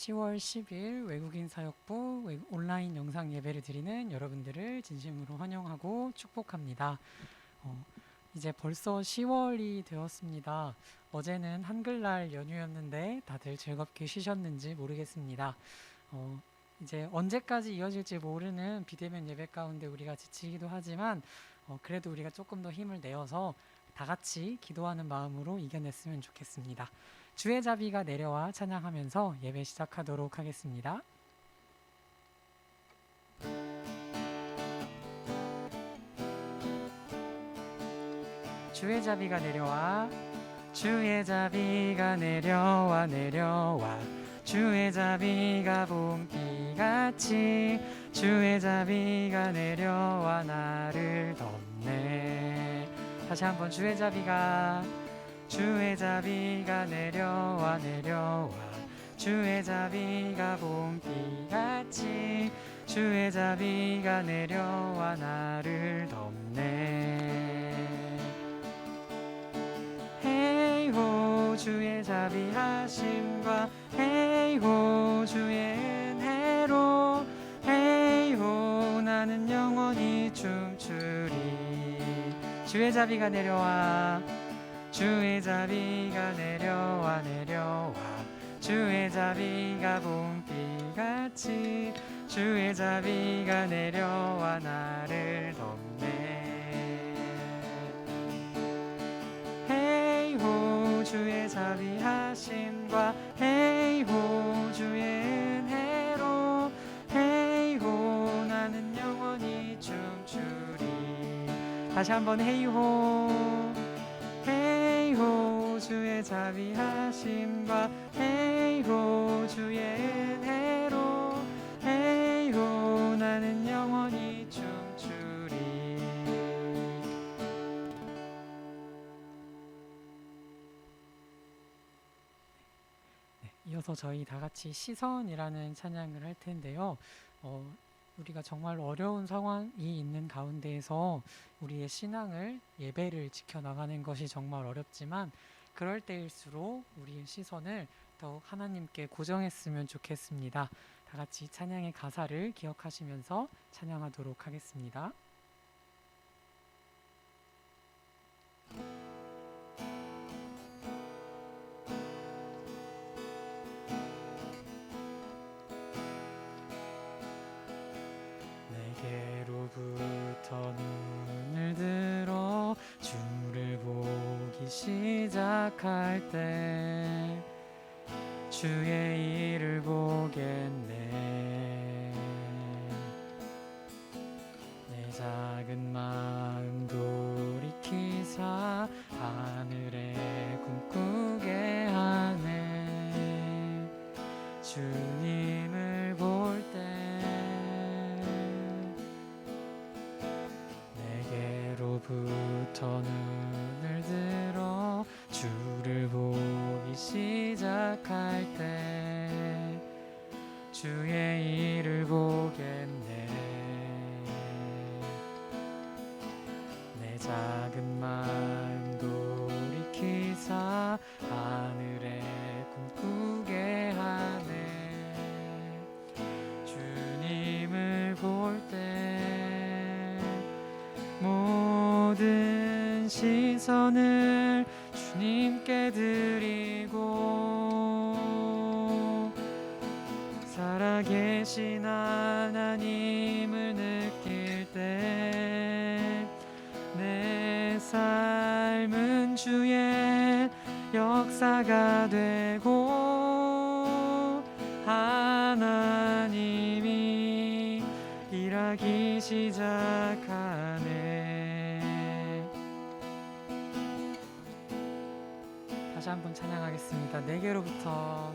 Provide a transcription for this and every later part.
10월 10일 외국인 사역부 온라인 영상 예배를 드리는 여러분들을 진심으로 환영하고 축복합니다. 어, 이제 벌써 10월이 되었습니다. 어제는 한글날 연휴였는데 다들 즐겁게 쉬셨는지 모르겠습니다. 어, 이제 언제까지 이어질지 모르는 비대면 예배 가운데 우리가 지치기도 하지만 그래도 우리가 조금 더 힘을 내어서 다 같이 기도하는 마음으로 이겨냈으면 좋겠습니다. 주의 자비가 내려와 찬양하면서 예배 시작하도록 하겠습니다. 주의 자비가 내려와 주의 자비가 내려와 내려와 주의 자비가 봄비같이 주의 자비가 내려와 나를 덮네. 다시 한번 주의 자비가 내려와 내려와 주의 자비가 봄비같이 주의 자비가 내려와 나를 덮네. 헤이호 주의 자비하심과 헤이호 주의 은혜로 헤이호 나는 영원히 춤추리. 주의 자비가 내려와 주의 자비가 내려와 내려와 주의 자비가 봄비같이 주의 자비가 내려와 나를 덮네. 헤이호 주의 자비하심과 헤이호 주의 은혜로 헤이호 나는 영원히 춤추리. 다시 한번 헤이호 헤이호 주의 자비하심과 헤이호 주의 은혜로 헤이호 나는 영원히 춤추리. 이어서 저희 다 같이 시선이라는 찬양을 할 텐데요. 우리가 정말 어려운 상황이 있는 가운데에서 우리의 신앙을 예배를 지켜나가는 것이 정말 어렵지만 그럴 때일수록 우리의 시선을 더욱 하나님께 고정했으면 좋겠습니다. 다 같이 찬양의 가사를 기억하시면서 찬양하도록 하겠습니다. 내게로부터 눈을 들어 주를 보기 시작할 때 주의 일을 보겠네. 내 작은 마음 돌이키사 하늘에 꿈꾸게 하네. 주님을 볼 때 내게로부터 눈을 들어 주를 보기 시작할 때 주의 일을 보겠네. 내 작은 마음 돌이키사 하늘에 꿈꾸게 하네. 주님을 볼 때 모든 시선을 주님께 드리고 살아계신 하나님을 느낄 때 내 삶은 주의 역사가 되고 하나님이 일하기 시작하네. 다시 한번 찬양하겠습니다. 내게로부터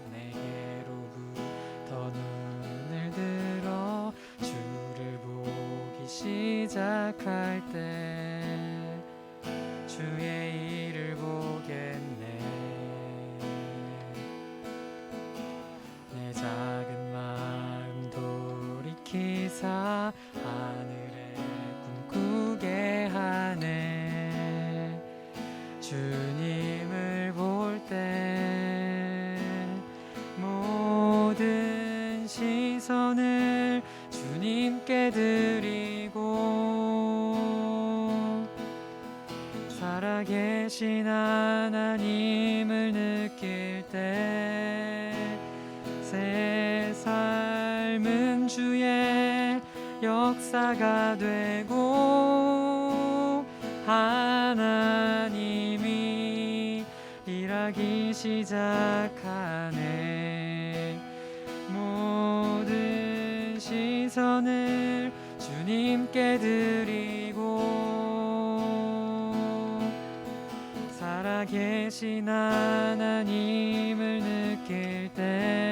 눈을 들어 주를 보기 시작할 때 주의 일을 보겠네. 내 작은 마음 돌이키사 하늘에 꿈꾸게 하네. 주님을 볼 때 모든 살아계신 하나님을 느낄 때 새 삶은 주의 역사가 되고 하나님이 일하기 시작하네. 모든 시선을 주님께 드리고 살아계신 하나님을 느낄 때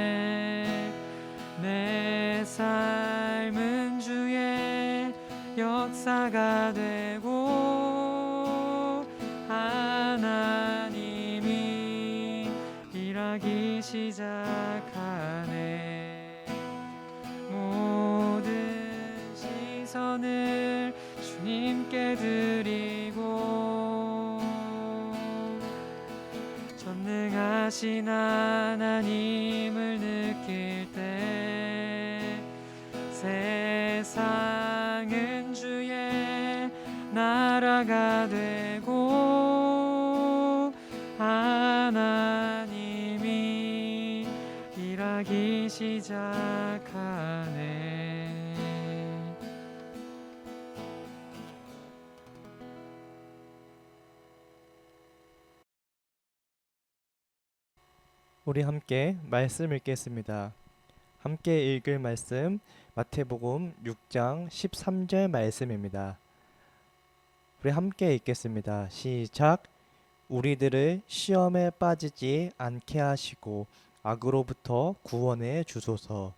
내 삶은 주의 역사가 되고 하나님이 일하기 시작하네. 모든 시선을 주님께 드리고 전능하신 하나님을 느낄 때 세상은 주의 나라가 되고 하나님이 일하기 시작하네. 우리 함께 말씀 읽겠습니다. 함께 읽을 말씀 마태복음 6장 13절 말씀입니다. 우리 함께 읽겠습니다. 시작. 우리들을 시험에 빠지지 않게 하시고 악으로부터 구원해 주소서.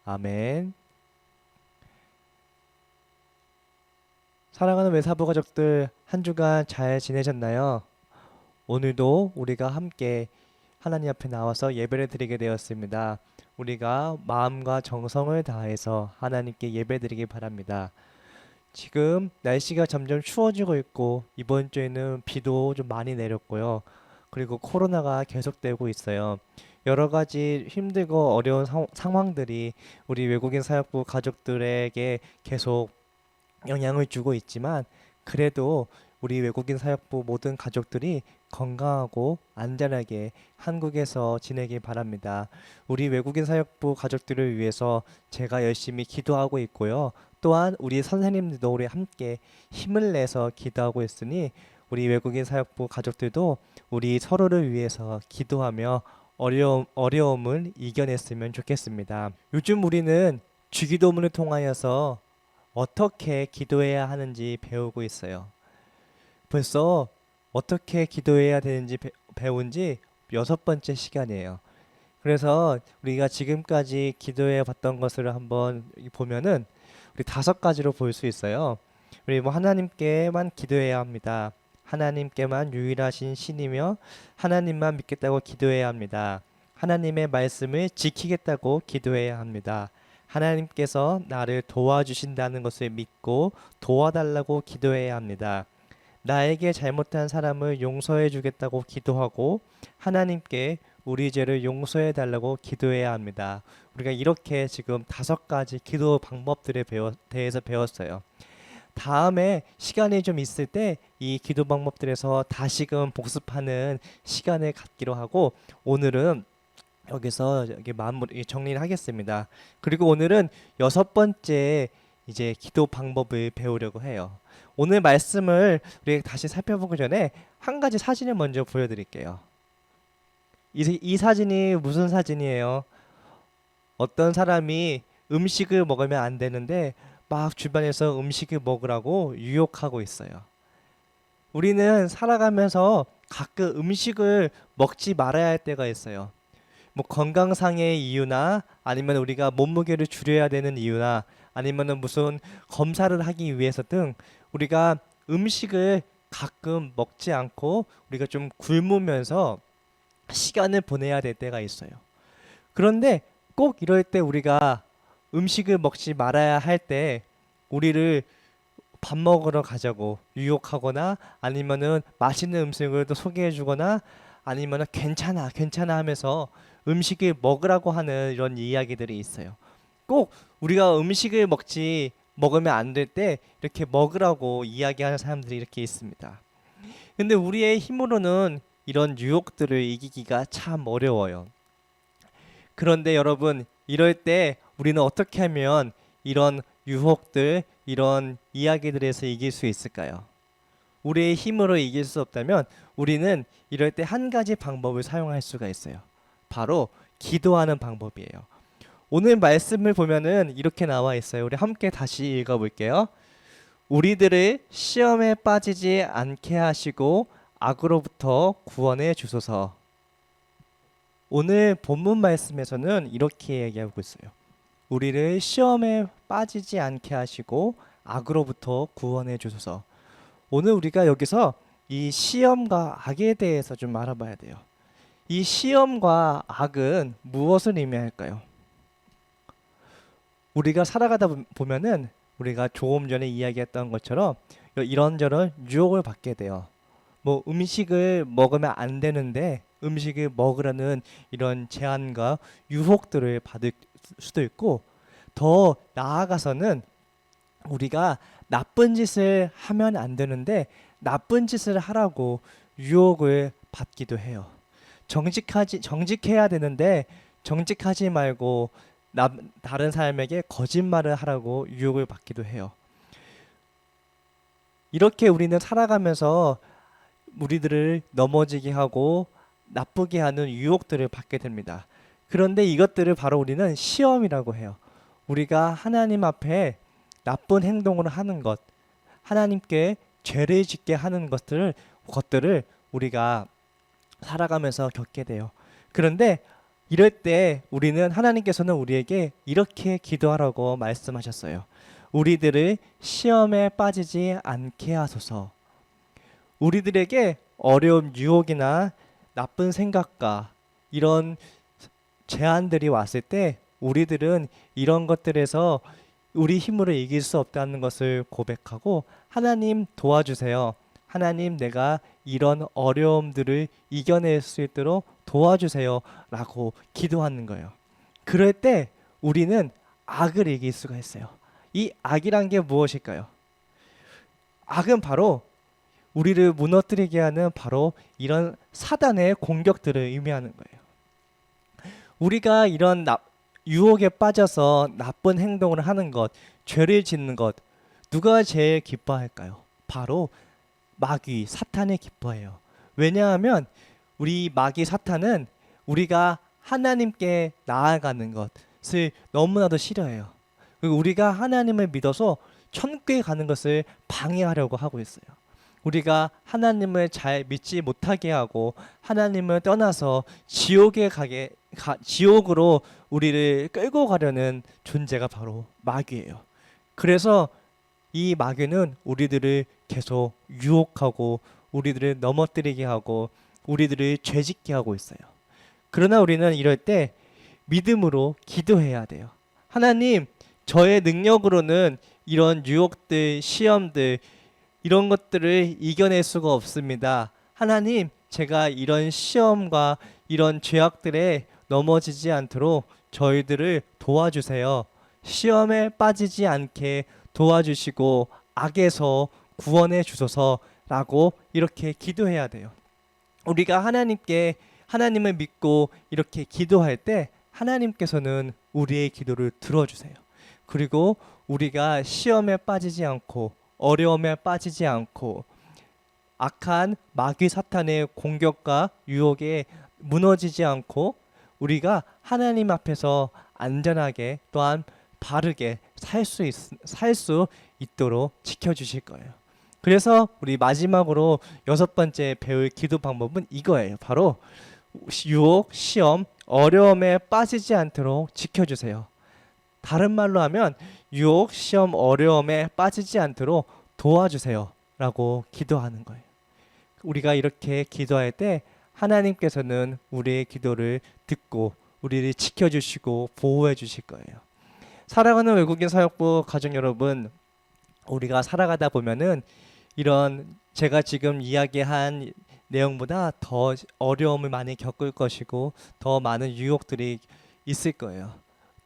아멘. 사랑하는 외사부 가족들, 한 주간 잘 지내셨나요? 오늘도 우리가 함께 하나님 앞에 나와서 예배를 드리게 되었습니다. 우리가 마음과 정성을 다해서 하나님께 예배드리기 바랍니다. 지금 날씨가 점점 추워지고 있고 이번 주에는 비도 좀 많이 내렸고요. 그리고 코로나가 계속되고 있어요. 여러 가지 힘들고 어려운 상황들이 우리 외국인 사역부 가족들에게 계속 영향을 주고 있지만 그래도 우리 외국인 사역부 모든 가족들이 건강하고 안전하게 한국에서 지내길 바랍니다. 우리 외국인 사역부 가족들을 위해서 제가 열심히 기도하고 있고요. 또한 우리 선생님들도 우리 함께 힘을 내서 기도하고 있으니 우리 외국인 사역부 가족들도 우리 서로를 위해서 기도하며 어려움을 이겨냈으면 좋겠습니다. 요즘 우리는 주기도문을 통하여서 어떻게 기도해야 하는지 배우고 있어요. 벌써 어떻게 기도해야 되는지 배운 지 6번째 시간이에요. 그래서 우리가 지금까지 기도해 봤던 것을 한번 보면은 우리 5가지로 볼 수 있어요. 우리 하나님께만 기도해야 합니다. 하나님께만 유일하신 신이며 하나님만 믿겠다고 기도해야 합니다. 하나님의 말씀을 지키겠다고 기도해야 합니다. 하나님께서 나를 도와주신다는 것을 믿고 도와달라고 기도해야 합니다. 나에게 잘못한 사람을 용서해 주겠다고 기도하고 하나님께 우리 죄를 용서해 달라고 기도해야 합니다. 우리가 이렇게 지금 5가지 기도 방법들에 대해서 배웠어요. 다음에 시간이 좀 있을 때 이 기도 방법들에서 다시금 복습하는 시간을 갖기로 하고 오늘은 여기서 마무리 정리를 하겠습니다. 그리고 오늘은 6번째 이제 기도 방법을 배우려고 해요. 오늘 말씀을 우리 다시 살펴보기 전에 한 가지 사진을 먼저 보여드릴게요. 이 사진이 무슨 사진이에요? 어떤 사람이 음식을 먹으면 안 되는데 막 주변에서 음식을 먹으라고 유혹하고 있어요. 우리는 살아가면서 가끔 음식을 먹지 말아야 할 때가 있어요. 뭐 건강상의 이유나 아니면 우리가 몸무게를 줄여야 되는 이유나 아니면은 무슨 검사를 하기 위해서 등 우리가 음식을 가끔 먹지 않고 우리가 좀 굶으면서 시간을 보내야 될 때가 있어요. 그런데 꼭 이럴 때 우리가 음식을 먹지 말아야 할 때 우리를 밥 먹으러 가자고 유혹하거나 아니면은 맛있는 음식을 또 소개해 주거나 아니면은 괜찮아 하면서 음식을 먹으라고 하는 이런 이야기들이 있어요. 꼭 우리가 음식을 먹으면 안 될 때 이렇게 먹으라고 이야기하는 사람들이 이렇게 있습니다. 근데 우리의 힘으로는 이런 유혹들을 이기기가 참 어려워요. 그런데 여러분, 이럴 때 우리는 어떻게 하면 이런 유혹들, 이런 이야기들에서 이길 수 있을까요? 우리의 힘으로 이길 수 없다면 우리는 이럴 때 한 가지 방법을 사용할 수가 있어요. 바로 기도하는 방법이에요. 오늘 말씀을 보면은 이렇게 나와 있어요. 우리 함께 다시 읽어볼게요. 우리들을 시험에 빠지지 않게 하시고 악으로부터 구원해 주소서. 오늘 본문 말씀에서는 이렇게 얘기하고 있어요. 우리를 시험에 빠지지 않게 하시고 악으로부터 구원해 주소서. 오늘 우리가 여기서 이 시험과 악에 대해서 좀 알아봐야 돼요. 이 시험과 악은 무엇을 의미할까요? 우리가 살아가다 보면은 우리가 조금 전에 이야기했던 것처럼 이런저런 유혹을 받게 돼요. 뭐 음식을 먹으면 안 되는데 음식을 먹으라는 이런 제한과 유혹들을 받을 수도 있고, 더 나아가서는 우리가 나쁜 짓을 하면 안 되는데 나쁜 짓을 하라고 유혹을 받기도 해요. 정직해야 되는데 정직하지 말고 다른 사람에게 거짓말을 하라고 유혹을 받기도 해요. 이렇게 우리는 살아가면서 우리들을 넘어지게 하고 나쁘게 하는 유혹들을 받게 됩니다. 그런데 이것들을 바로 우리는 시험이라고 해요. 우리가 하나님 앞에 나쁜 행동을 하는 것, 하나님께 죄를 짓게 하는 것들을 우리가 살아가면서 겪게 돼요. 그런데 이럴 때 우리는 하나님께서는 우리에게 이렇게 기도하라고 말씀하셨어요. 우리들을 시험에 빠지지 않게 하소서. 우리들에게 어려운 유혹이나 나쁜 생각과 이런 제한들이 왔을 때 우리들은 이런 것들에서 우리 힘으로 이길 수 없다는 것을 고백하고, 하나님 도와주세요. 하나님, 내가 이런 어려움들을 이겨낼 수 있도록 도와주세요 라고 기도하는 거예요. 그럴 때 우리는 악을 이길 수가 있어요. 이 악이란 게 무엇일까요? 악은 바로 우리를 무너뜨리게 하는 바로 이런 사단의 공격들을 의미하는 거예요. 우리가 이런 유혹에 빠져서 나쁜 행동을 하는 것, 죄를 짓는 것, 누가 제일 기뻐할까요? 바로 마귀, 사탄이 기뻐해요. 왜냐하면 우리 마귀 사탄은 우리가 하나님께 나아가는 것을 너무나도 싫어해요. 그리고 우리가 하나님을 믿어서 천국에 가는 것을 방해하려고 하고 있어요. 우리가 하나님을 잘 믿지 못하게 하고 하나님을 떠나서 지옥으로 우리를 끌고 가려는 존재가 바로 마귀예요. 그래서 이 마귀는 우리들을 계속 유혹하고 우리들을 넘어뜨리게 하고 우리들을 죄짓게 하고 있어요. 그러나 우리는 이럴 때 믿음으로 기도해야 돼요. 하나님, 저의 능력으로는 이런 유혹들, 시험들, 이런 것들을 이겨낼 수가 없습니다. 하나님, 제가 이런 시험과 이런 죄악들에 넘어지지 않도록 저희들을 도와주세요. 시험에 빠지지 않게 도와주시고 악에서 구원해 주소서라고 이렇게 기도해야 돼요. 우리가 하나님을 믿고 이렇게 기도할 때 하나님께서는 우리의 기도를 들어주세요. 그리고 우리가 시험에 빠지지 않고 어려움에 빠지지 않고 악한 마귀 사탄의 공격과 유혹에 무너지지 않고 우리가 하나님 앞에서 안전하게 또한 바르게 살 수 있도록 지켜주실 거예요. 그래서 우리 마지막으로 6번째 배울 기도 방법은 이거예요. 바로 유혹, 시험, 어려움에 빠지지 않도록 지켜주세요. 다른 말로 하면 유혹, 시험, 어려움에 빠지지 않도록 도와주세요 라고 기도하는 거예요. 우리가 이렇게 기도할 때 하나님께서는 우리의 기도를 듣고 우리를 지켜주시고 보호해 주실 거예요. 사랑하는 외국인 사역부 가족 여러분, 우리가 살아가다 보면은 이런 제가 지금 이야기한 내용보다 더 어려움을 많이 겪을 것이고 더 많은 유혹들이 있을 거예요.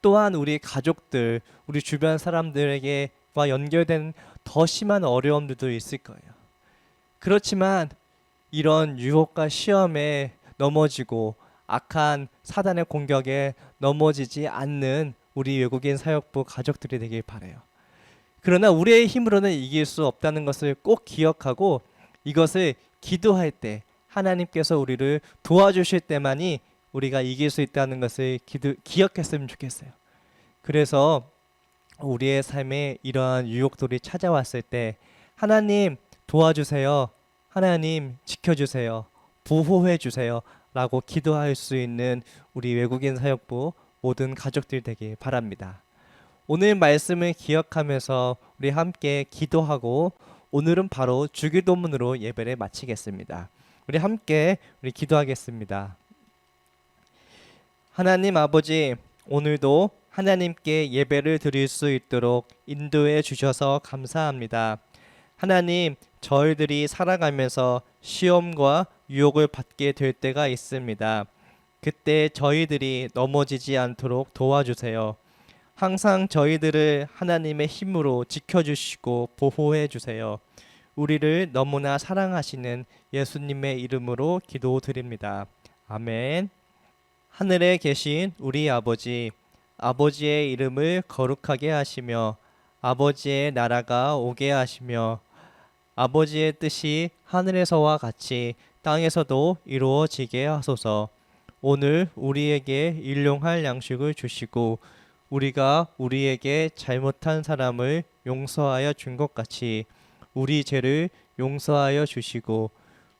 또한 우리 가족들, 우리 주변 사람들에게와 연결된 더 심한 어려움들도 있을 거예요. 그렇지만 이런 유혹과 시험에 넘어지고 악한 사단의 공격에 넘어지지 않는 우리 외국인 사역부 가족들이 되길 바라요. 그러나 우리의 힘으로는 이길 수 없다는 것을 꼭 기억하고 이것을 기도할 때 하나님께서 우리를 도와주실 때만이 우리가 이길 수 있다는 것을 기억했으면 좋겠어요. 그래서 우리의 삶에 이러한 유혹들이 찾아왔을 때 하나님 도와주세요. 하나님 지켜주세요. 보호해 주세요. 라고 기도할 수 있는 우리 외국인 사역부 모든 가족들 되길 바랍니다. 오늘 말씀을 기억하면서 우리 함께 기도하고 오늘은 바로 주기도문으로 예배를 마치겠습니다. 우리 함께 기도하겠습니다. 하나님 아버지, 오늘도 하나님께 예배를 드릴 수 있도록 인도해 주셔서 감사합니다. 하나님, 저희들이 살아가면서 시험과 유혹을 받게 될 때가 있습니다. 그때 저희들이 넘어지지 않도록 도와주세요. 항상 저희들을 하나님의 힘으로 지켜주시고 보호해 주세요. 우리를 너무나 사랑하시는 예수님의 이름으로 기도드립니다. 아멘. 하늘에 계신 우리 아버지, 아버지의 이름을 거룩하게 하시며 아버지의 나라가 오게 하시며 아버지의 뜻이 하늘에서와 같이 땅에서도 이루어지게 하소서. 오늘 우리에게 일용할 양식을 주시고 우리가 우리에게 잘못한 사람을 용서하여 준 것 같이 우리 죄를 용서하여 주시고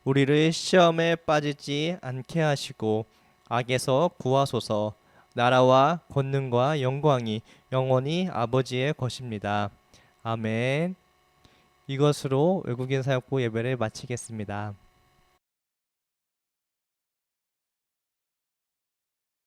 우리를 시험에 빠지지 않게 하시고 악에서 구하소서. 나라와 권능과 영광이 영원히 아버지의 것입니다. 아멘. 이것으로 외국인 사역부 예배를 마치겠습니다.